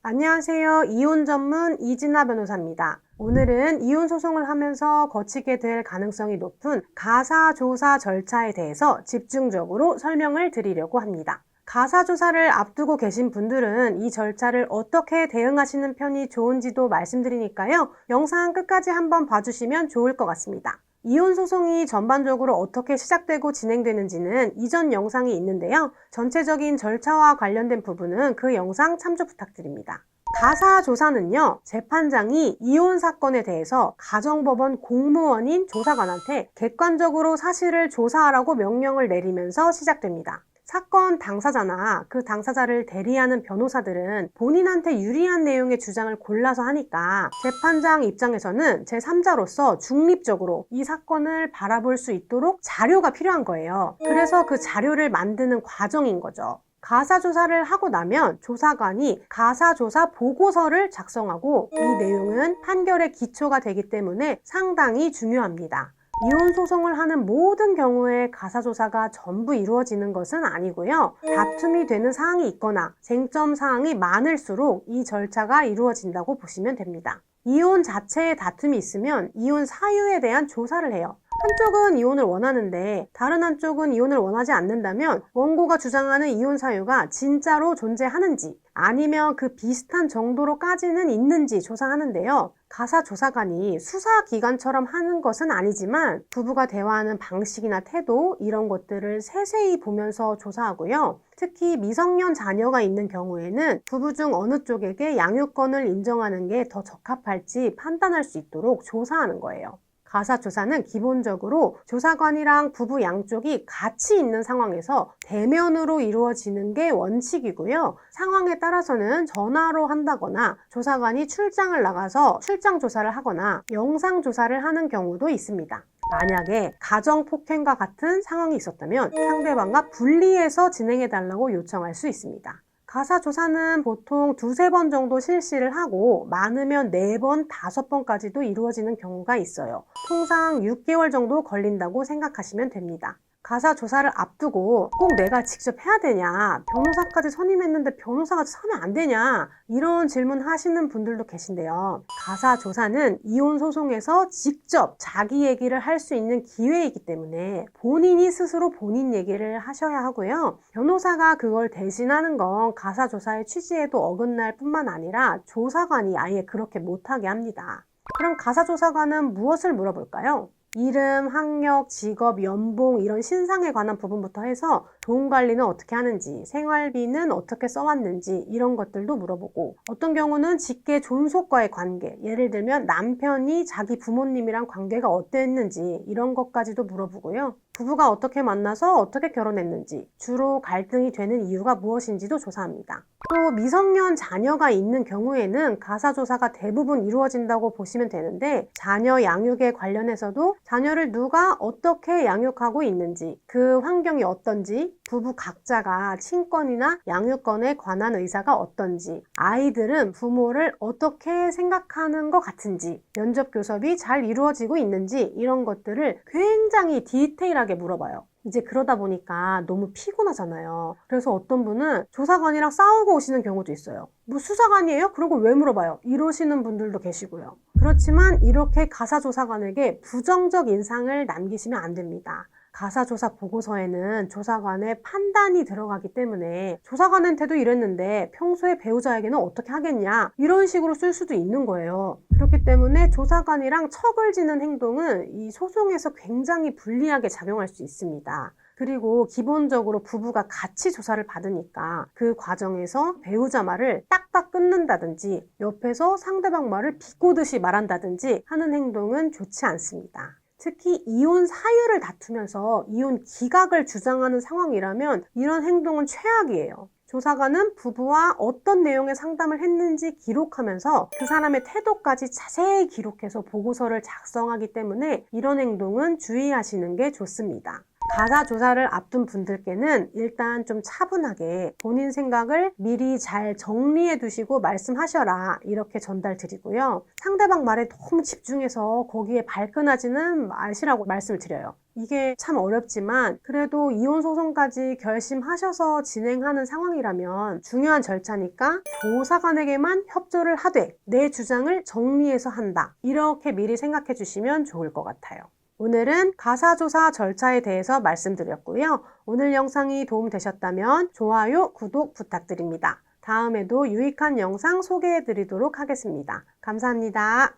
안녕하세요. 이혼 전문 이진아 변호사입니다. 오늘은 이혼 소송을 하면서 거치게 될 가능성이 높은 가사조사 절차에 대해서 집중적으로 설명을 드리려고 합니다. 가사조사를 앞두고 계신 분들은 이 절차를 어떻게 대응하시는 편이 좋은지도 말씀드리니까요. 영상 끝까지 한번 봐주시면 좋을 것 같습니다. 이혼 소송이 전반적으로 어떻게 시작되고 진행되는지는 이전 영상이 있는데요. 전체적인 절차와 관련된 부분은 그 영상 참조 부탁드립니다. 가사조사는요, 재판장이 이혼 사건에 대해서 가정법원 공무원인 조사관한테 객관적으로 사실을 조사하라고 명령을 내리면서 시작됩니다. 사건 당사자나 그 당사자를 대리하는 변호사들은 본인한테 유리한 내용의 주장을 골라서 하니까 재판장 입장에서는 제3자로서 중립적으로 이 사건을 바라볼 수 있도록 자료가 필요한 거예요. 그래서 그 자료를 만드는 과정인 거죠. 가사조사를 하고 나면 조사관이 가사조사 보고서를 작성하고 이 내용은 판결의 기초가 되기 때문에 상당히 중요합니다. 이혼 소송을 하는 모든 경우에 가사조사가 전부 이루어지는 것은 아니고요. 다툼이 되는 사항이 있거나 쟁점 사항이 많을수록 이 절차가 이루어진다고 보시면 됩니다. 이혼 자체에 다툼이 있으면 이혼 사유에 대한 조사를 해요. 한쪽은 이혼을 원하는데 다른 한쪽은 이혼을 원하지 않는다면 원고가 주장하는 이혼 사유가 진짜로 존재하는지 아니면 그 비슷한 정도로까지는 있는지 조사하는데요. 가사조사관이 수사기관처럼 하는 것은 아니지만 부부가 대화하는 방식이나 태도 이런 것들을 세세히 보면서 조사하고요. 특히 미성년 자녀가 있는 경우에는 부부 중 어느 쪽에게 양육권을 인정하는 게 더 적합할지 판단할 수 있도록 조사하는 거예요. 가사조사는 기본적으로 조사관이랑 부부 양쪽이 같이 있는 상황에서 대면으로 이루어지는 게 원칙이고요. 상황에 따라서는 전화로 한다거나 조사관이 출장을 나가서 출장 조사를 하거나 영상 조사를 하는 경우도 있습니다. 만약에 가정폭행과 같은 상황이 있었다면 상대방과 분리해서 진행해달라고 요청할 수 있습니다. 가사조사는 보통 2-3번 정도 실시를 하고 많으면 4번, 5번까지도 이루어지는 경우가 있어요. 통상 6개월 정도 걸린다고 생각하시면 됩니다. 가사조사를 앞두고 꼭 내가 직접 해야 되냐, 변호사까지 선임했는데 변호사가 서면 안 되냐 이런 질문 하시는 분들도 계신데요. 가사조사는 이혼 소송에서 직접 자기 얘기를 할 수 있는 기회이기 때문에 본인이 스스로 본인 얘기를 하셔야 하고요. 변호사가 그걸 대신하는 건 가사조사의 취지에도 어긋날 뿐만 아니라 조사관이 아예 그렇게 못하게 합니다. 그럼 가사조사관은 무엇을 물어볼까요? 이름, 학력, 직업, 연봉 이런 신상에 관한 부분부터 해서 돈 관리는 어떻게 하는지, 생활비는 어떻게 써왔는지 이런 것들도 물어보고 어떤 경우는 직계 존속과의 관계, 예를 들면 남편이 자기 부모님이랑 관계가 어땠는지 이런 것까지도 물어보고요. 부부가 어떻게 만나서 어떻게 결혼했는지, 주로 갈등이 되는 이유가 무엇인지도 조사합니다. 또 미성년 자녀가 있는 경우에는 가사조사가 대부분 이루어진다고 보시면 되는데 자녀 양육에 관련해서도 자녀를 누가 어떻게 양육하고 있는지, 그 환경이 어떤지, 부부 각자가 친권이나 양육권에 관한 의사가 어떤지, 아이들은 부모를 어떻게 생각하는 것 같은지, 면접 교섭이 잘 이루어지고 있는지 이런 것들을 굉장히 디테일하게 물어봐요. 이제 그러다 보니까 너무 피곤하잖아요. 그래서 어떤 분은 조사관이랑 싸우고 오시는 경우도 있어요. 뭐 수사관이에요? 그런 걸 왜 물어봐요? 이러시는 분들도 계시고요. 그렇지만 이렇게 가사조사관에게 부정적 인상을 남기시면 안 됩니다. 가사조사 보고서에는 조사관의 판단이 들어가기 때문에 조사관한테도 이랬는데 평소에 배우자에게는 어떻게 하겠냐 이런 식으로 쓸 수도 있는 거예요. 그렇기 때문에 조사관이랑 척을 지는 행동은 이 소송에서 굉장히 불리하게 작용할 수 있습니다. 그리고 기본적으로 부부가 같이 조사를 받으니까 그 과정에서 배우자 말을 딱딱 끊는다든지 옆에서 상대방 말을 비꼬듯이 말한다든지 하는 행동은 좋지 않습니다. 특히 이혼 사유를 다투면서 이혼 기각을 주장하는 상황이라면 이런 행동은 최악이에요. 조사관은 부부와 어떤 내용의 상담을 했는지 기록하면서 그 사람의 태도까지 자세히 기록해서 보고서를 작성하기 때문에 이런 행동은 주의하시는 게 좋습니다. 가사조사를 앞둔 분들께는 일단 좀 차분하게 본인 생각을 미리 잘 정리해 두시고 말씀하셔라 이렇게 전달 드리고요. 상대방 말에 너무 집중해서 거기에 발끈하지는 마시라고 말씀을 드려요. 이게 참 어렵지만 그래도 이혼 소송까지 결심하셔서 진행하는 상황이라면 중요한 절차니까 조사관에게만 협조를 하되 내 주장을 정리해서 한다. 이렇게 미리 생각해 주시면 좋을 것 같아요. 오늘은 가사조사 절차에 대해서 말씀드렸고요. 오늘 영상이 도움되셨다면 좋아요, 구독 부탁드립니다. 다음에도 유익한 영상 소개해 드리도록 하겠습니다. 감사합니다.